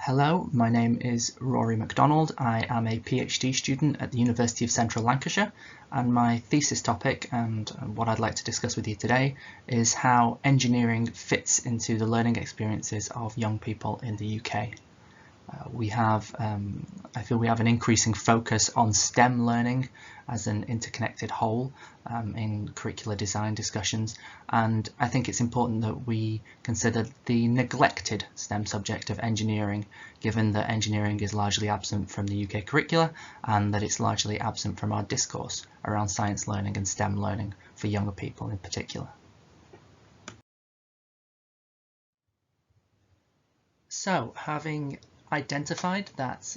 Hello, my name is Rory McDonald. I am a PhD student at the University of Central Lancashire, and my thesis topic and what I'd like to discuss with you today is how engineering fits into the learning experiences of young people in the UK. I feel we have an increasing focus on STEM learning as an interconnected whole in curricular design discussions, and I think it's important that we consider the neglected STEM subject of engineering, given that engineering is largely absent from the UK curricula and that it's largely absent from our discourse around science learning and STEM learning for younger people in particular. So, having identified that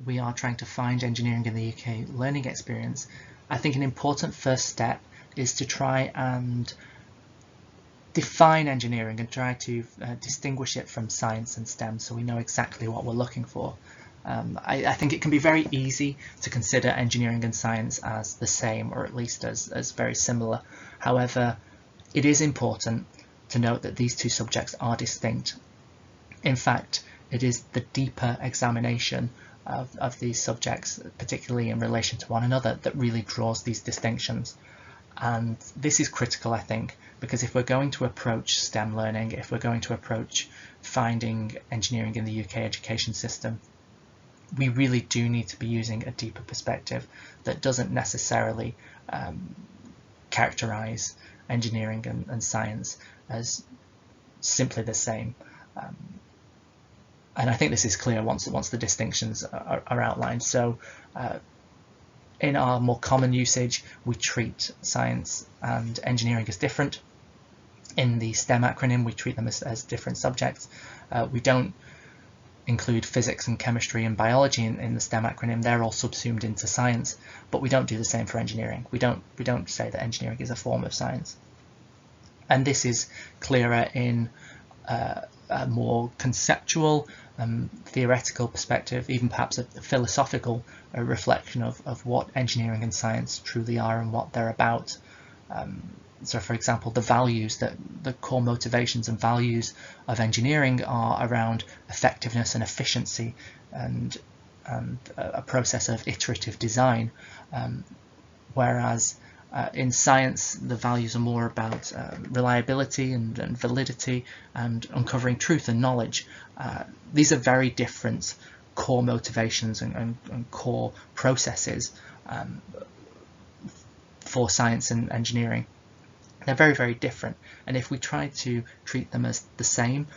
we are trying to find engineering in the UK learning experience, I think an important first step is to try and define engineering and try to distinguish it from science and STEM so we know exactly what we're looking for. I think it can be very easy to consider engineering and science as the same, or at least as very similar. However, it is important to note that these two subjects are distinct. In fact, it is the deeper examination of these subjects, particularly in relation to one another, that really draws these distinctions. And this is critical, I think, because if we're going to approach STEM learning, if we're going to approach finding engineering in the UK education system, we really do need to be using a deeper perspective that doesn't necessarily characterize engineering and science as simply the same. And I think this is clear once the distinctions are outlined. So in our more common usage, we treat science and engineering as different. In the STEM acronym, we treat them as different subjects. We don't include physics and chemistry and biology in the STEM acronym. They're all subsumed into science, but we don't do the same for engineering. We don't say that engineering is a form of science. And this is clearer in a more conceptual, theoretical perspective, even perhaps a philosophical reflection of what engineering and science truly are and what they're about. So, for example, the core motivations and values of engineering are around effectiveness and efficiency and a process of iterative design, whereas in science, the values are more about reliability and validity and uncovering truth and knowledge. These are very different core motivations and core processes for science and engineering. They're very, very different. And if we try to treat them as the same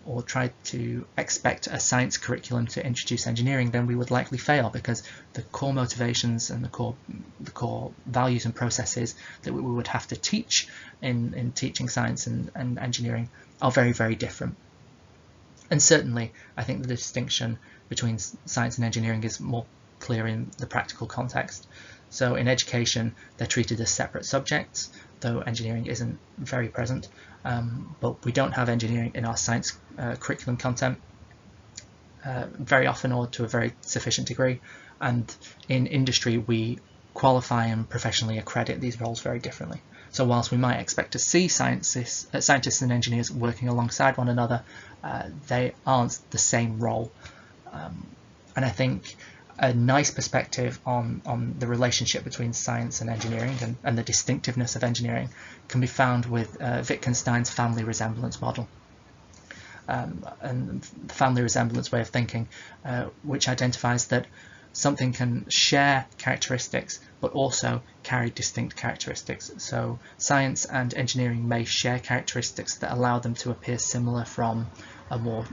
or try to expect a science curriculum to introduce engineering, then we would likely fail, because the core motivations and the core values and processes that we would have to teach in teaching science and engineering are very, very different. And certainly, I think the distinction between science and engineering is more clear in the practical context. So in education, they're treated as separate subjects, though engineering isn't very present. But we don't have engineering in our science curriculum content very often, or to a very sufficient degree. And in industry, we qualify and professionally accredit these roles very differently. So whilst we might expect to see scientists and engineers working alongside one another, they aren't the same role. And I think a nice perspective on the relationship between science and engineering and the distinctiveness of engineering can be found with Wittgenstein's family resemblance model. And the family resemblance way of thinking, which identifies that something can share characteristics but also carry distinct characteristics. So science and engineering may share characteristics that allow them to appear similar from a more,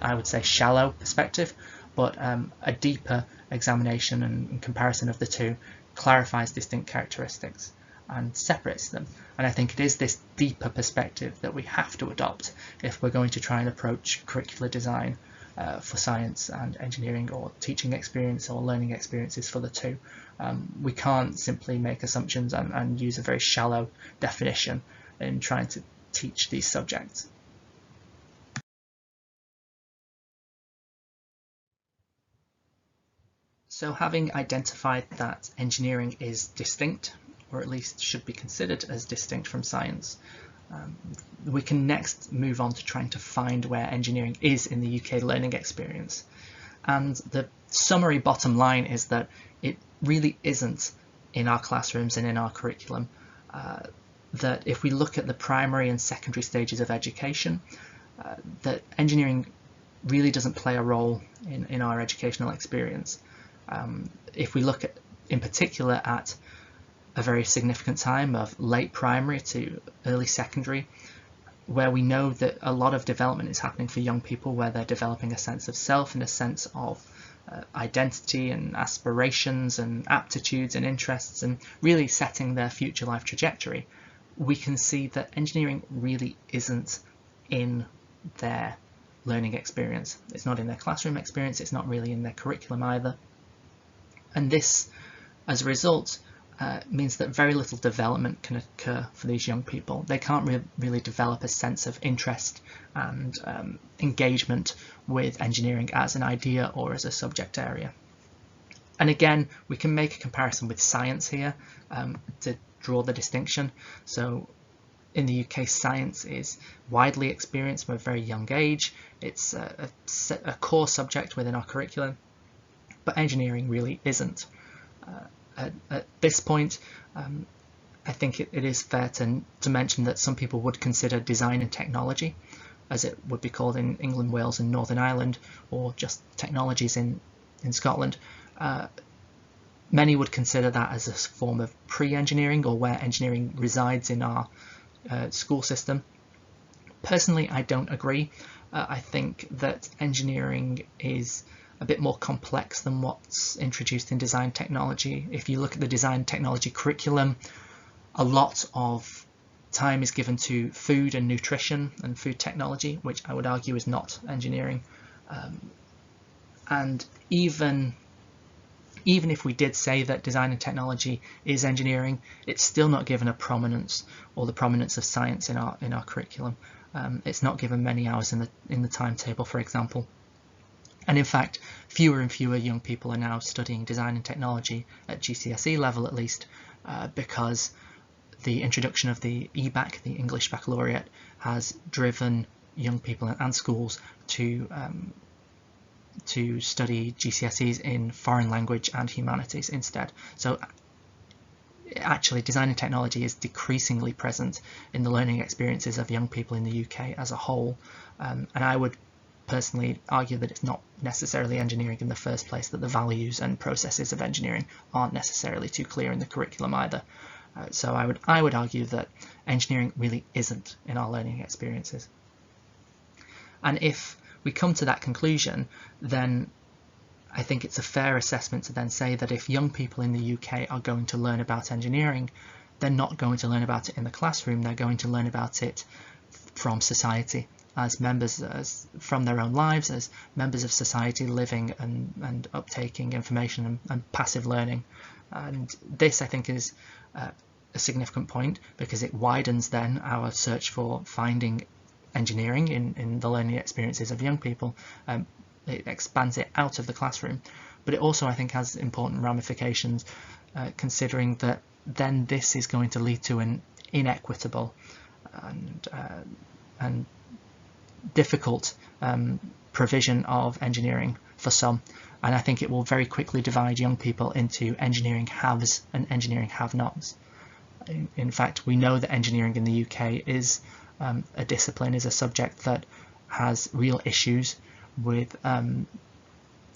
I would say, shallow perspective, but a deeper examination and comparison of the two clarifies distinct characteristics and separates them. And I think it is this deeper perspective that we have to adopt if we're going to try and approach curricular design for science and engineering, or teaching experience or learning experiences for the two. We can't simply make assumptions and use a very shallow definition in trying to teach these subjects. So having identified that engineering is distinct, or at least should be considered as distinct from science, We can next move on to trying to find where engineering is in the UK learning experience. And the summary bottom line is that it really isn't in our classrooms and in our curriculum. That if we look at the primary and secondary stages of education, that engineering really doesn't play a role in our educational experience. If we look at, in particular, at a very significant time of late primary to early secondary, where we know that a lot of development is happening for young people, where they're developing a sense of self and a sense of identity and aspirations and aptitudes and interests, and really setting their future life trajectory, we can see that engineering really isn't in their learning experience. It's not in their classroom experience, it's not really in their curriculum either. And this, as a result, means that very little development can occur for these young people. They can't really develop a sense of interest and engagement with engineering as an idea or as a subject area. And again, we can make a comparison with science here to draw the distinction. So in the UK, science is widely experienced from a very young age. It's a core subject within our curriculum, but engineering really isn't. At this point, I think it is fair to mention that some people would consider design and technology, as it would be called in England, Wales and Northern Ireland, or just technologies in Scotland. Many would consider that as a form of pre-engineering, or where engineering resides in our school system. Personally, I don't agree. I think that engineering is a bit more complex than what's introduced in design technology. If you look at the design technology curriculum, a lot of time is given to food and nutrition and food technology, which I would argue is not engineering. And even if we did say that design and technology is engineering, it's still not given a prominence, or the prominence of science in our curriculum. It's not given many hours in the timetable, for example. And in fact, fewer and fewer young people are now studying design and technology at GCSE level, at least, because the introduction of the EBAC, the English Baccalaureate, has driven young people and schools to study GCSEs in foreign language and humanities instead. So actually, design and technology is decreasingly present in the learning experiences of young people in the UK as a whole, and I would personally argue that it's not necessarily engineering in the first place, that the values and processes of engineering aren't necessarily too clear in the curriculum either. So I would argue that engineering really isn't in our learning experiences. And if we come to that conclusion, then I think it's a fair assessment to then say that if young people in the UK are going to learn about engineering, they're not going to learn about it in the classroom, they're going to learn about it from society, as members, from their own lives, as members of society, living and uptaking information and passive learning. And this, I think, is a significant point, because it widens then our search for finding engineering in the learning experiences of young people. It expands it out of the classroom, but it also, I think, has important ramifications, considering that then this is going to lead to an inequitable and difficult provision of engineering for some, and I think it will very quickly divide young people into engineering haves and engineering have-nots. In fact, we know that engineering in the UK is a discipline, is a subject that has real issues with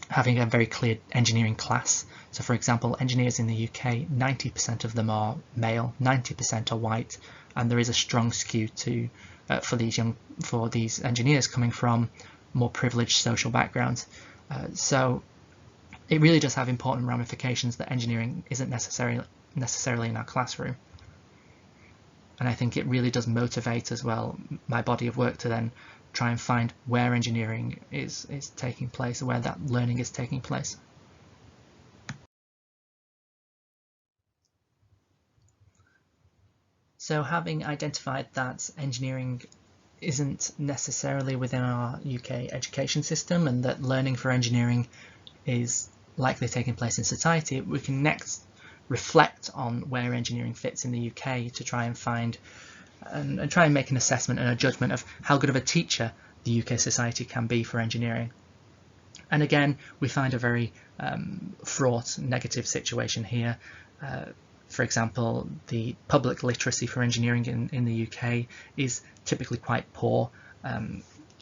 having a very clear engineering class. So for example, engineers in the UK, 90% of them are male, 90% are white, and there is a strong skew to for these engineers coming from more privileged social backgrounds. So it really does have important ramifications that engineering isn't necessarily in our classroom. And I think it really does motivate as well my body of work to then try and find where engineering is taking place, where that learning is taking place. So having identified that engineering isn't necessarily within our UK education system, and that learning for engineering is likely taking place in society, we can next reflect on where engineering fits in the UK to try and find and try and make an assessment and a judgment of how good of a teacher the UK society can be for engineering. And again, we find a very fraught, negative situation here. For example, the public literacy for engineering in the UK is typically quite poor.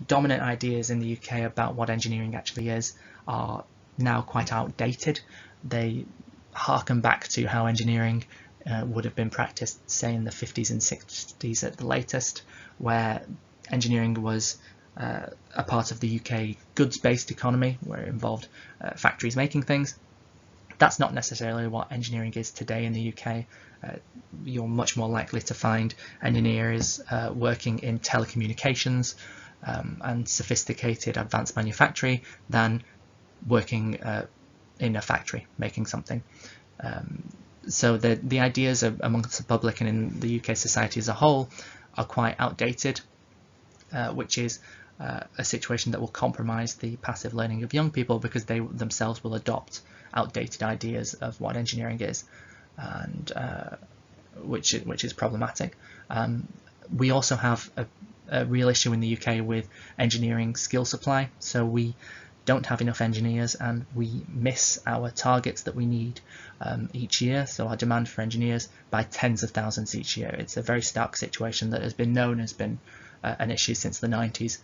Dominant ideas in the UK about what engineering actually is are now quite outdated. They harken back to how engineering would have been practiced, say, in the 50s and 60s at the latest, where engineering was a part of the UK goods-based economy, where it involved factories making things. That's not necessarily what engineering is today in the UK. You're much more likely to find engineers working in telecommunications and sophisticated advanced manufacturing than working in a factory making something. So the ideas amongst the public and in the UK society as a whole are quite outdated, which is a situation that will compromise the passive learning of young people, because they themselves will adopt outdated ideas of what engineering is, and which is problematic. We also have a real issue in the UK with engineering skill supply. So we don't have enough engineers, and we miss our targets that we need each year. So our demand for engineers by tens of thousands each year. It's a very stark situation that has been known has been an issue since the 90s,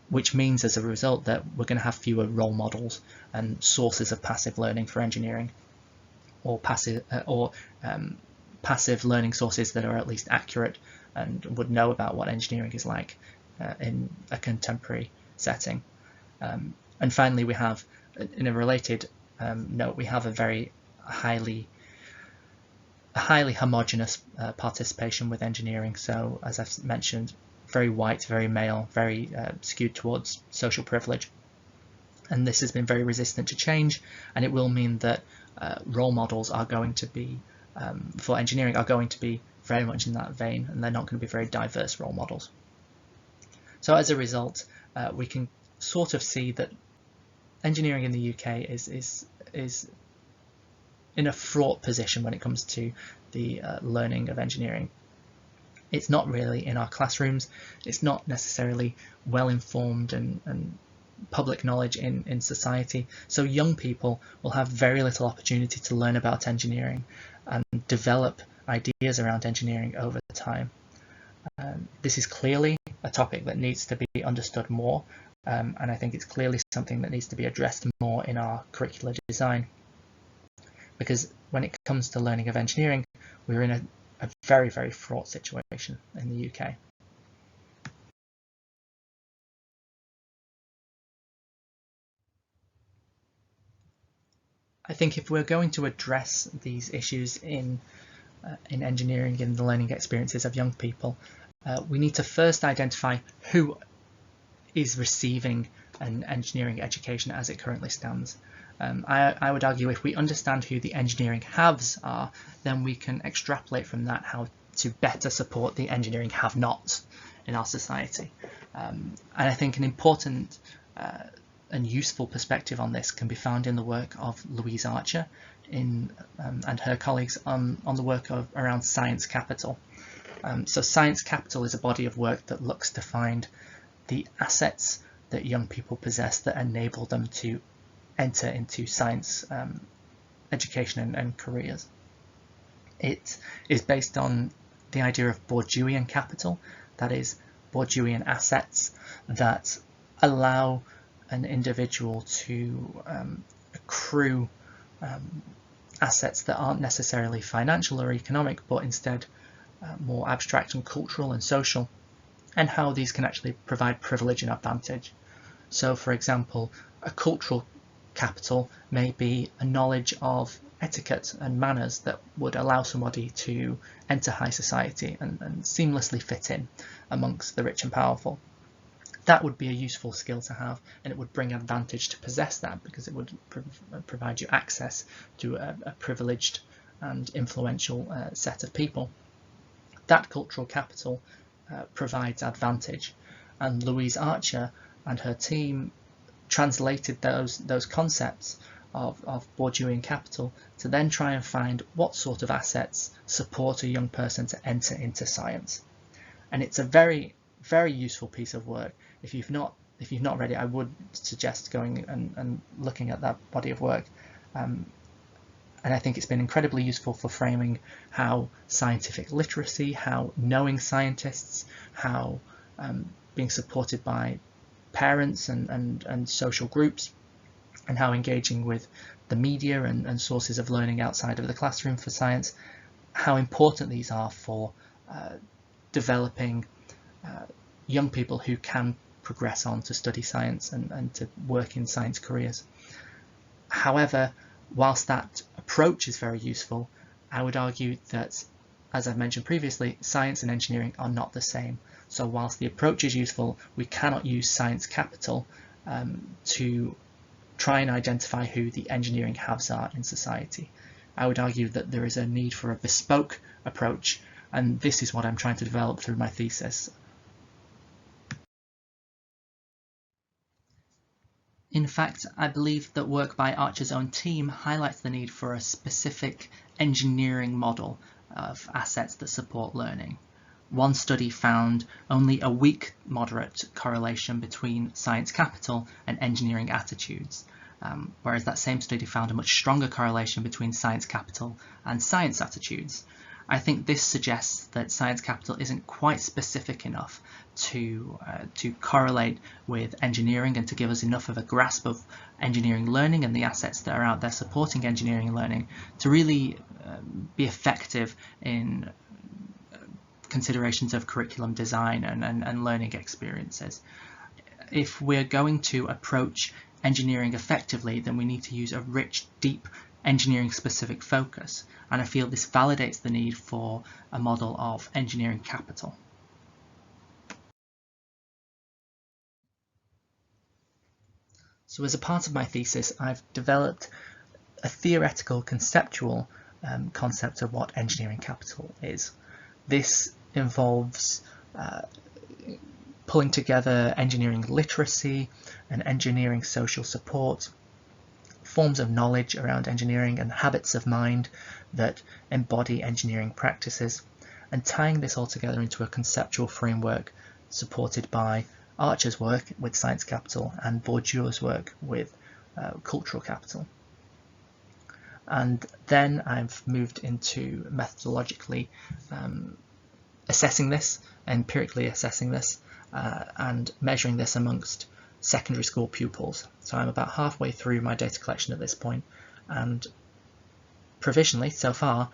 which means as a result that we're going to have fewer role models and sources of passive learning for engineering, or passive learning sources that are at least accurate and would know about what engineering is like in a contemporary setting. And finally, we have, in a related note, we have a very highly homogenous participation with engineering. So, as I've mentioned, very white, very male, very skewed towards social privilege. And this has been very resistant to change, and it will mean that role models are going to be, for engineering, are going to be very much in that vein, and they're not going to be very diverse role models. So as a result, we can sort of see that engineering in the UK is in a fraught position when it comes to the learning of engineering. It's not really in our classrooms. It's not necessarily well informed and public knowledge in society. So young people will have very little opportunity to learn about engineering and develop ideas around engineering over time. This is clearly a topic that needs to be understood more, and I think it's clearly something that needs to be addressed more in our curricular design. Because when it comes to learning of engineering, we're in a very, very fraught situation in the UK. I think if we're going to address these issues in engineering and the learning experiences of young people, we need to first identify who is receiving an engineering education as it currently stands. I would argue if we understand who the engineering haves are, then we can extrapolate from that how to better support the engineering have-nots in our society. And I think an important and useful perspective on this can be found in the work of Louise Archer and her colleagues on the work around science capital. So science capital is a body of work that looks to find the assets that young people possess that enable them to enter into science education and careers. It is based on the idea of Bourdieuian capital, that is, Bourdieuian assets that allow an individual to accrue assets that aren't necessarily financial or economic, but instead more abstract and cultural and social, and how these can actually provide privilege and advantage. So, for example, a cultural capital may be a knowledge of etiquette and manners that would allow somebody to enter high society and seamlessly fit in amongst the rich and powerful. That would be a useful skill to have, and it would bring advantage to possess that, because it would provide you access to a privileged and influential set of people. That cultural capital provides advantage, and Louise Archer and her team translated those concepts of Bourdieuian capital to then try and find what sort of assets support a young person to enter into science. and it's a very, very useful piece of work. If you've not read it, I would suggest going and looking at that body of work. And I think it's been incredibly useful for framing how scientific literacy, how knowing scientists, how being supported by parents and social groups, and how engaging with the media and sources of learning outside of the classroom for science, how important these are for developing young people who can progress on to study science and to work in science careers. However, whilst that approach is very useful, I would argue that, as I've mentioned previously, science and engineering are not the same. So whilst the approach is useful, we cannot use science capital to try and identify who the engineering haves are in society. I would argue that there is a need for a bespoke approach, and this is what I'm trying to develop through my thesis. In fact, I believe that work by Archer's own team highlights the need for a specific engineering model of assets that support learning. One study found only a weak moderate correlation between science capital and engineering attitudes, whereas that same study found a much stronger correlation between science capital and science attitudes. I think this suggests that science capital isn't quite specific enough to correlate with engineering and to give us enough of a grasp of engineering learning and the assets that are out there supporting engineering learning to really be effective in considerations of curriculum design and learning experiences. If we're going to approach engineering effectively, then we need to use a rich, deep engineering specific focus, and I feel this validates the need for a model of engineering capital. So as a part of my thesis, I've developed a theoretical conceptual concept of what engineering capital is. This involves pulling together engineering literacy and engineering social support, forms of knowledge around engineering and habits of mind that embody engineering practices, and tying this all together into a conceptual framework supported by Archer's work with science capital and Bourdieu's work with cultural capital. And then I've moved into methodologically assessing this, empirically assessing this, and measuring this amongst secondary school pupils. So I'm about halfway through my data collection at this point, and provisionally so far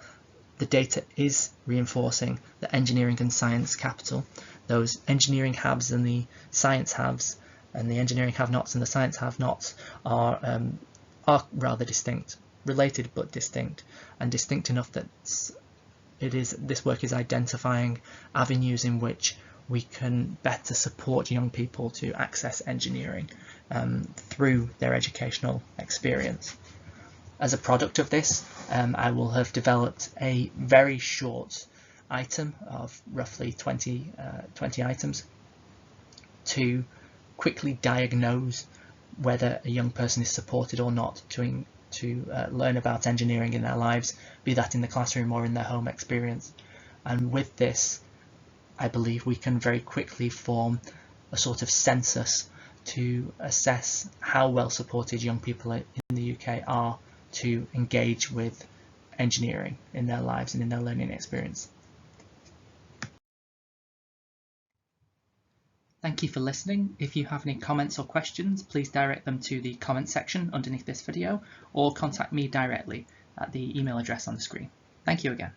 the data is reinforcing that engineering and science capital, those engineering haves and the science haves, and the engineering have-nots and the science have-nots are rather distinct, related but distinct, and distinct enough that this work is identifying avenues in which we can better support young people to access engineering through their educational experience. As a product of this, I will have developed a very short item of roughly 20 items to quickly diagnose whether a young person is supported or not to learn about engineering in their lives, be that in the classroom or in their home experience. And with this, I believe we can very quickly form a sort of census to assess how well supported young people in the UK are to engage with engineering in their lives and in their learning experience. Thank you for listening. If you have any comments or questions, please direct them to the comment section underneath this video or contact me directly at the email address on the screen. Thank you again.